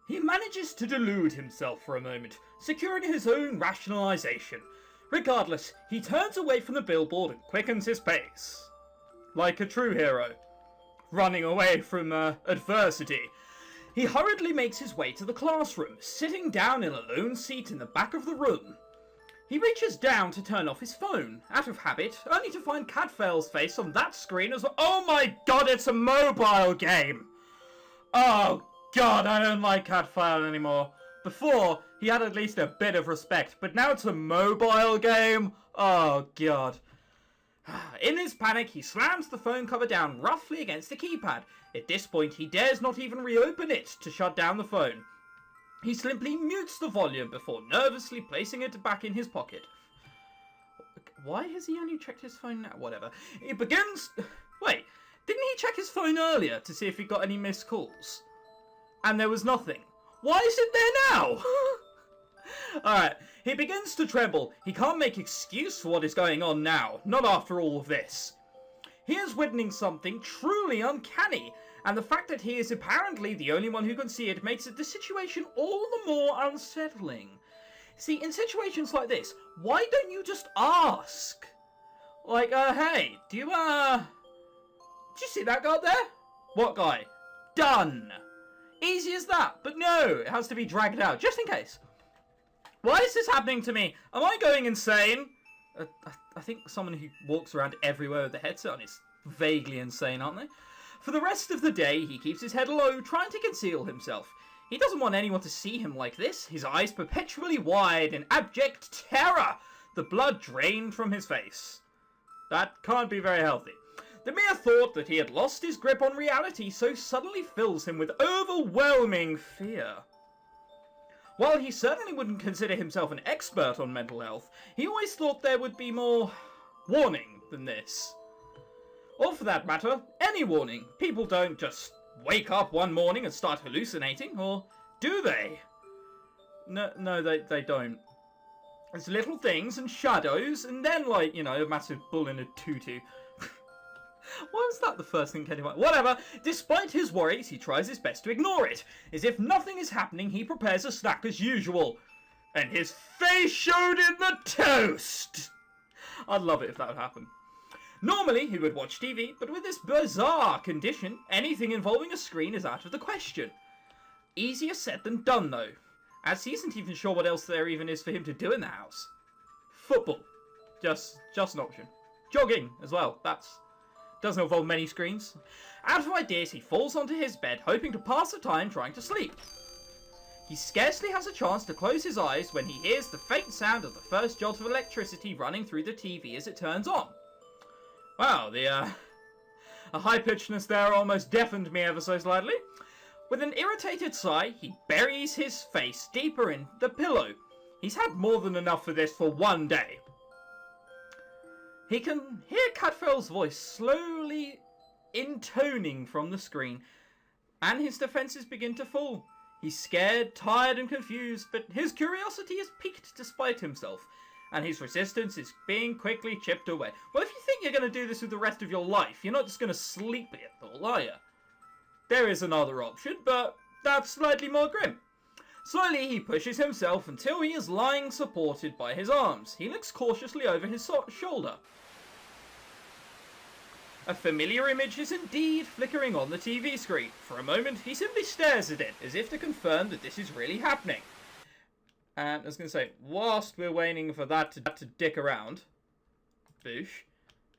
He manages to delude himself for a moment, securing his own rationalization. Regardless, he turns away from the billboard and quickens his pace. Like a true hero, running away from adversity. He hurriedly makes his way to the classroom, sitting down in a lone seat in the back of the room. He reaches down to turn off his phone, out of habit, only to find Cadfael's face on that screen as well. Oh my god, it's a mobile game! Oh god, I don't like Cadfael anymore. Before, he had at least a bit of respect, but now it's a mobile game? Oh god. In his panic, he slams the phone cover down roughly against the keypad. At this point, he dares not even reopen it to shut down the phone. He simply mutes the volume before nervously placing it back in his pocket. Why has he only checked his phone now? Whatever. He begins... Wait, didn't he check his phone earlier to see if he got any missed calls? And there was nothing. Why is it there now? Alright, he begins to tremble. He can't make excuse for what is going on now, not after all of this. He is witnessing something truly uncanny, and the fact that he is apparently the only one who can see it makes the situation all the more unsettling. See, in situations like this, why don't you just ask? Like, hey, do you see that guy there? What guy? Done. Easy as that, but no, it has to be dragged out, just in case. Why is this happening to me? Am I going insane? I think someone who walks around everywhere with a headset on is vaguely insane, aren't they? For the rest of the day, he keeps his head low, trying to conceal himself. He doesn't want anyone to see him like this, his eyes perpetually wide in abject terror, the blood drained from his face. That can't be very healthy. The mere thought that he had lost his grip on reality so suddenly fills him with overwhelming fear. While he certainly wouldn't consider himself an expert on mental health, he always thought there would be more warning than this. Or for that matter, any warning. People don't just wake up one morning and start hallucinating, or do they? No, they don't. There's little things and shadows, and then, like, you know, a massive bull in a tutu. Why was that the first thing came to mind? Whatever. Despite his worries, he tries his best to ignore it. As if nothing is happening, he prepares a snack as usual. And his face showed in the toast! I'd love it if that would happen. Normally, he would watch TV, but with this bizarre condition, anything involving a screen is out of the question. Easier said than done, though, as he isn't even sure what else there even is for him to do in the house. Football. Just an option. Jogging, as well. Doesn't involve many screens. Out of ideas, he falls onto his bed, hoping to pass the time trying to sleep. He scarcely has a chance to close his eyes when he hears the faint sound of the first jolt of electricity running through the TV as it turns on. Wow, a high-pitchedness there almost deafened me ever so slightly. With an irritated sigh, he buries his face deeper in the pillow. He's had more than enough for this for one day. He can hear Cadfael's voice slowly intoning from the screen, and his defenses begin to fall. He's scared, tired, and confused, but his curiosity is piqued despite himself, and his resistance is being quickly chipped away. Well, if you think you're going to do this with the rest of your life, you're not just going to sleep it all, are you? There is another option, but that's slightly more grim. Slowly, he pushes himself until he is lying supported by his arms. He looks cautiously over his shoulder. A familiar image is indeed flickering on the TV screen. For a moment, he simply stares at it, as if to confirm that this is really happening. And I was going to say, whilst we're waiting for that to dick around... Boosh.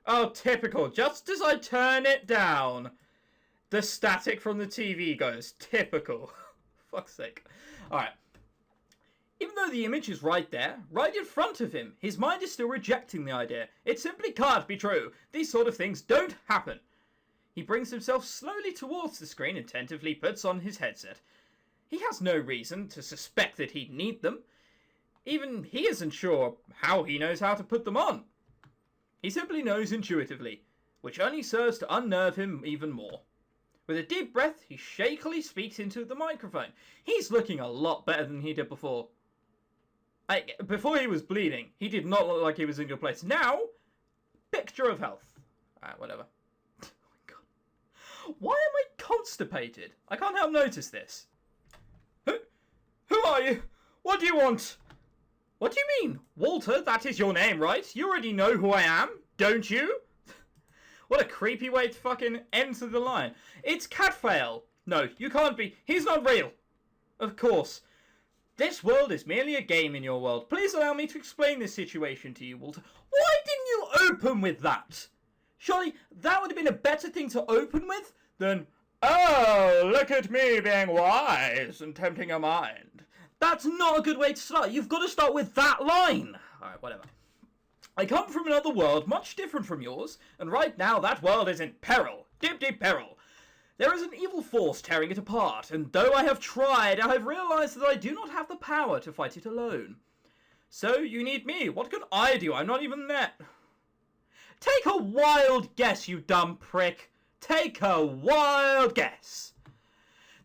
Oh, typical. Just as I turn it down, the static from the TV goes. Typical. Fuck's sake. Alright. Even though the image is right there, right in front of him, his mind is still rejecting the idea. It simply can't be true. These sort of things don't happen. He brings himself slowly towards the screen and tentatively puts on his headset. He has no reason to suspect that he'd need them. Even he isn't sure how he knows how to put them on. He simply knows intuitively, which only serves to unnerve him even more. With a deep breath, he shakily speaks into the microphone. He's looking a lot better than he did before. Before he was bleeding, he did not look like he was in a good place. Now, picture of health. Whatever. Oh my god. Why am I constipated? I can't help notice this. are you? What do you want? What do you mean? Walter, that is your name, right? You already know who I am, don't you? What a creepy way to fucking enter the line. It's Catfail. No, you can't be. He's not real. Of course. This world is merely a game in your world. Please allow me to explain this situation to you, Walter. Why didn't you open with that? Surely that would have been a better thing to open with than, oh, look at me being wise and tempting your mind. That's not a good way to start. You've got to start with that line. Alright, whatever. I come from another world much different from yours, and right now that world is in peril. Deep, deep peril. There is an evil force tearing it apart, and though I have tried, I have realized that I do not have the power to fight it alone. So you need me. What can I do? I'm not even there. Take a wild guess, you dumb prick. Take a wild guess.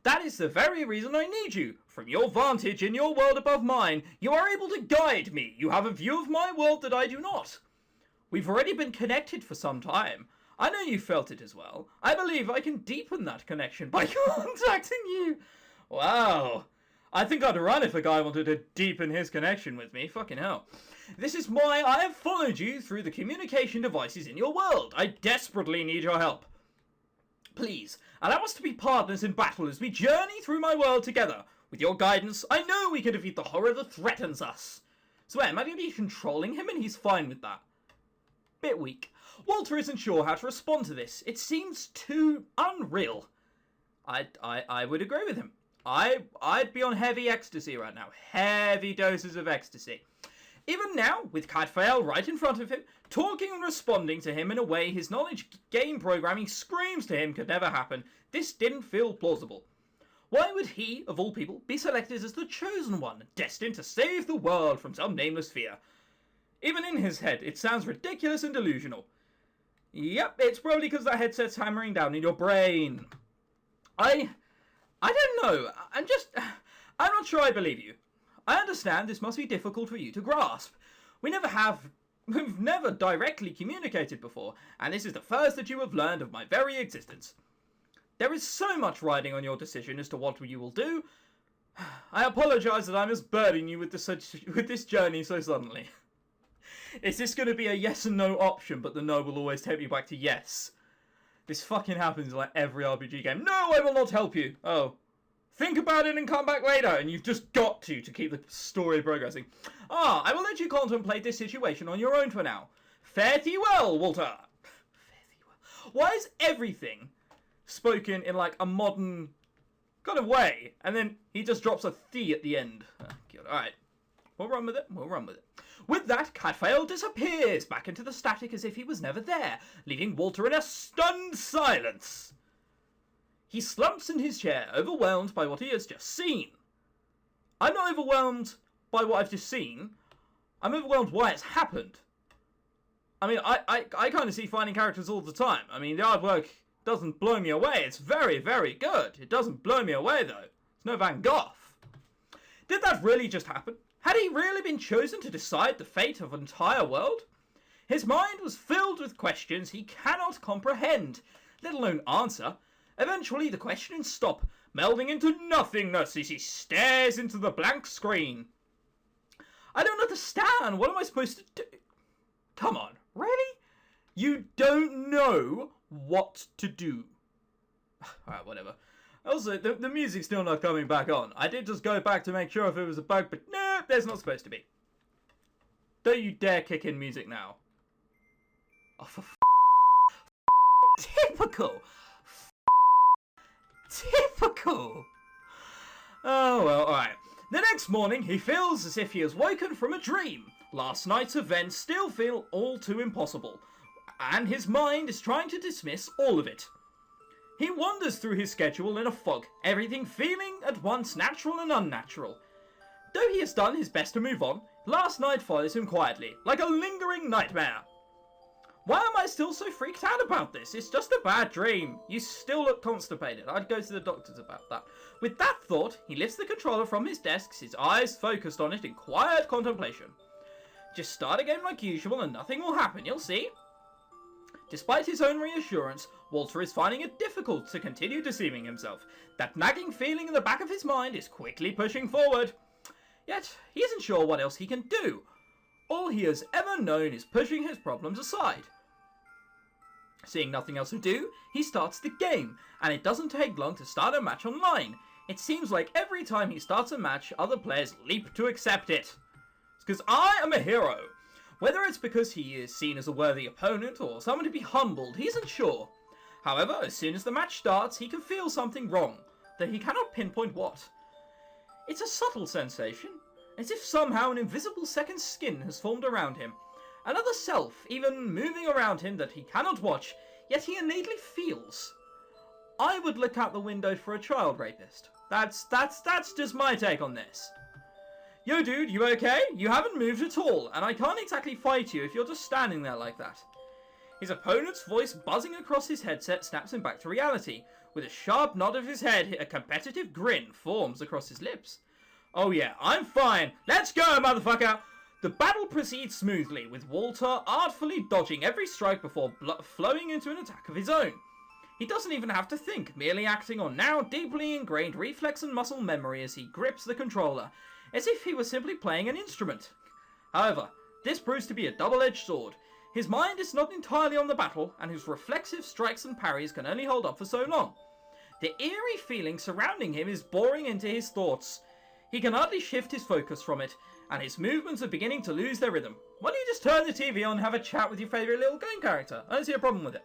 That is the very reason I need you. From your vantage in your world above mine, you are able to guide me. You have a view of my world that I do not. We've already been connected for some time. I know you felt it as well. I believe I can deepen that connection by contacting you. Wow. I think I'd run if a guy wanted to deepen his connection with me. Fucking hell. This is why I have followed you through the communication devices in your world. I desperately need your help. Please, allow us to be partners in battle as we journey through my world together. With your guidance, I know we can defeat the horror that threatens us. So am I going to be controlling him and he's fine with that? Bit weak. Walter isn't sure how to respond to this. It seems too unreal. I would agree with him. I'd be on heavy ecstasy right now. Heavy doses of ecstasy. Even now, with Catfail right in front of him, talking and responding to him in a way his knowledge game programming screams to him could never happen, this didn't feel plausible. Why would he, of all people, be selected as the chosen one, destined to save the world from some nameless fear? Even in his head, it sounds ridiculous and delusional. Yep, it's probably because that headset's hammering down in your brain. I don't know. I'm not sure I believe you. I understand this must be difficult for you to grasp. We've never directly communicated before, and this is the first that you have learned of my very existence. There is so much riding on your decision as to what you will do. I apologize that I must burden you with this journey so suddenly. Is this going to be a yes and no option, but the no will always take me back to yes? This fucking happens in like every RPG game. No, I will not help you. Oh. Think about it and come back later, and you've just got to keep the story progressing. I will let you contemplate this situation on your own for now. Fare thee well, Walter. Fare thee well. Why is everything spoken in like a modern kind of way, and then he just drops a thee at the end? Oh, God. All right, we'll run with it. With that, Catfail disappears back into the static as if he was never there, leaving Walter in a stunned silence. He slumps in his chair, overwhelmed by what he has just seen. I'm not overwhelmed by what I've just seen. I'm overwhelmed why it's happened. I mean, I kind of see finding characters all the time. I mean, the artwork doesn't blow me away. It's very, very good. It doesn't blow me away, though. It's no Van Gogh. Did that really just happen? Had he really been chosen to decide the fate of an entire world? His mind was filled with questions he cannot comprehend, let alone answer. Eventually, the questions stop, melding into nothingness as he stares into the blank screen. I don't understand. What am I supposed to do? Come on, really? You don't know what to do. Alright, whatever. Also, the music's still not coming back on. I did just go back to make sure if it was a bug, but no, there's not supposed to be. Don't you dare kick in music now. Oh, for typical. Typical. Oh, well, alright. The next morning, he feels as if he has woken from a dream. Last night's events still feel all too impossible, and his mind is trying to dismiss all of it. He wanders through his schedule in a fog, everything feeling at once natural and unnatural. Though he has done his best to move on, last night follows him quietly, like a lingering nightmare. Why am I still so freaked out about this? It's just a bad dream. You still look constipated. I'd go to the doctors about that. With that thought, he lifts the controller from his desk, his eyes focused on it in quiet contemplation. Just start again like usual and nothing will happen, you'll see. Despite his own reassurance, Walter is finding it difficult to continue deceiving himself. That nagging feeling in the back of his mind is quickly pushing forward. Yet, he isn't sure what else he can do. All he has ever known is pushing his problems aside. Seeing nothing else to do, he starts the game, and it doesn't take long to start a match online. It seems like every time he starts a match, other players leap to accept it. It's because I am a hero. Whether it's because he is seen as a worthy opponent or someone to be humbled, he isn't sure. However, as soon as the match starts, he can feel something wrong, though he cannot pinpoint what. It's a subtle sensation, as if somehow an invisible second skin has formed around him. Another self, even moving around him that he cannot watch, yet he innately feels. I would look out the window for a child rapist. That's just my take on this. Yo dude, you okay? You haven't moved at all, and I can't exactly fight you if you're just standing there like that. His opponent's voice buzzing across his headset snaps him back to reality. With a sharp nod of his head, a competitive grin forms across his lips. Oh yeah, I'm fine. Let's go, motherfucker! The battle proceeds smoothly, with Walter artfully dodging every strike before flowing into an attack of his own. He doesn't even have to think, merely acting on now deeply ingrained reflex and muscle memory as he grips the controller, as if he were simply playing an instrument. However, this proves to be a double-edged sword. His mind is not entirely on the battle, and his reflexive strikes and parries can only hold up for so long. The eerie feeling surrounding him is boring into his thoughts. He can hardly shift his focus from it, and his movements are beginning to lose their rhythm. Why don't you just turn the TV on and have a chat with your favourite little game character? I don't see a problem with it.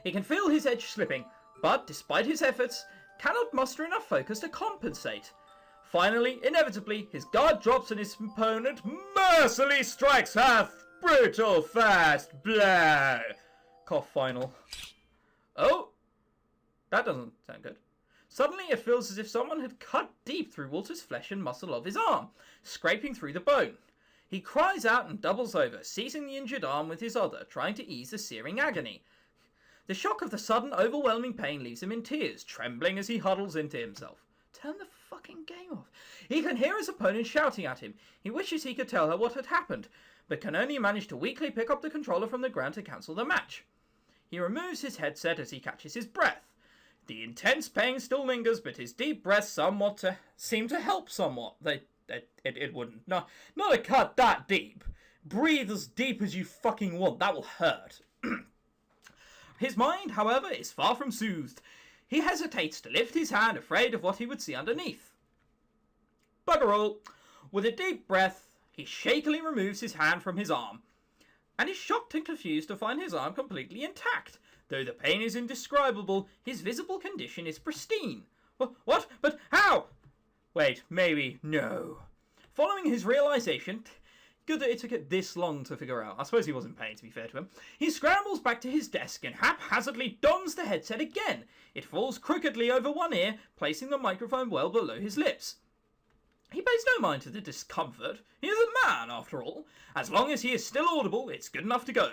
He can feel his edge slipping, but despite his efforts, cannot muster enough focus to compensate. Finally, inevitably, his guard drops and his opponent mercilessly strikes a brutal fast blow. Cough final. Oh, that doesn't sound good. Suddenly it feels as if someone had cut deep through Walter's flesh and muscle of his arm, scraping through the bone. He cries out and doubles over, seizing the injured arm with his other, trying to ease the searing agony. The shock of the sudden, overwhelming pain leaves him in tears, trembling as he huddles into himself. Turn the fucking game off. He can hear his opponent shouting at him. He wishes he could tell her what had happened, but can only manage to weakly pick up the controller from the ground to cancel the match. He removes his headset as he catches his breath. The intense pain still lingers, but his deep breaths seem to help somewhat. It wouldn't. Not a cut that deep. Breathe as deep as you fucking want. That will hurt. His mind, however, is far from soothed. He hesitates to lift his hand, afraid of what he would see underneath. Bugger all. With a deep breath, he shakily removes his hand from his arm, and is shocked and confused to find his arm completely intact. Though the pain is indescribable, his visible condition is pristine. What? But how? Wait, maybe, no. Following his realization, good that it took it this long to figure out. I suppose he was in pain, to be fair to him. He scrambles back to his desk and haphazardly dons the headset again. It falls crookedly over one ear, placing the microphone well below his lips. He pays no mind to the discomfort. He is a man, after all. As long as he is still audible, it's good enough to go.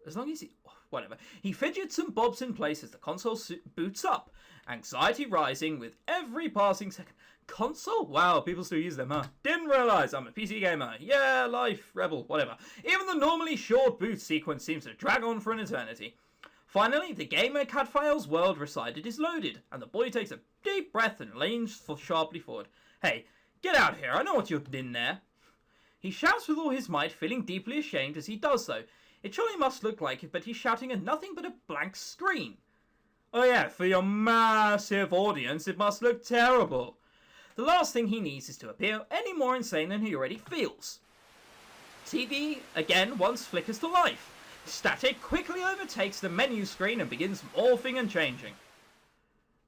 As long as he... whatever. He fidgets and bobs in place as the console boots up, anxiety rising with every passing second. Console? Wow, people still use them, huh? Didn't realise I'm a PC gamer. Yeah, life, rebel, whatever. Even the normally short boot sequence seems to drag on for an eternity. Finally, the gamer Cadfael's world recited is loaded, and the boy takes a deep breath and leans sharply forward. Hey, get out here, I know what you're in there. He shouts with all his might, feeling deeply ashamed as he does so. It surely must look like it, but he's shouting at nothing but a blank screen. Oh yeah, for your massive audience, it must look terrible. The last thing he needs is to appear any more insane than he already feels. TV, again, once flickers to life. Static quickly overtakes the menu screen and begins morphing and changing.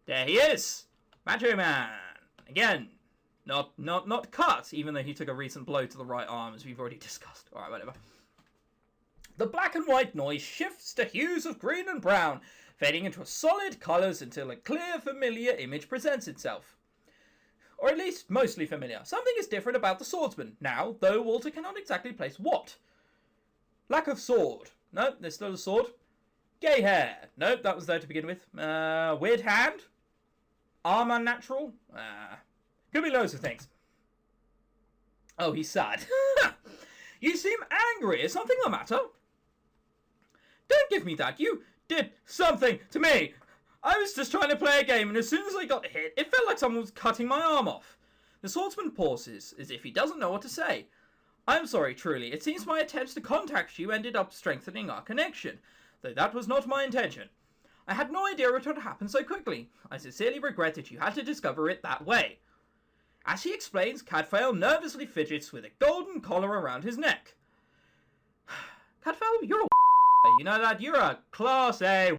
There he is! Macho Man! Again, not cut, even though he took a recent blow to the right arm, as we've already discussed. Alright, whatever. The black and white noise shifts to hues of green and brown, fading into solid colours until a clear, familiar image presents itself. Or at least mostly familiar. Something is different about the swordsman now, though Walter cannot exactly place what. Lack of sword. Nope, there's still a sword. Gay hair. Nope, that was there to begin with. Weird hand. Arm unnatural. Could be loads of things. Oh, he's sad. You seem angry. Is something the matter? Don't give me that. You did something to me. I was just trying to play a game, and as soon as I got hit, it felt like someone was cutting my arm off. The swordsman pauses, as if he doesn't know what to say. I am sorry, truly. It seems my attempts to contact you ended up strengthening our connection, though that was not my intention. I had no idea it would happen so quickly. I sincerely regret that you had to discover it that way. As he explains, Cadfael nervously fidgets with a golden collar around his neck. Cadfael, you're a you know that? You're a Class A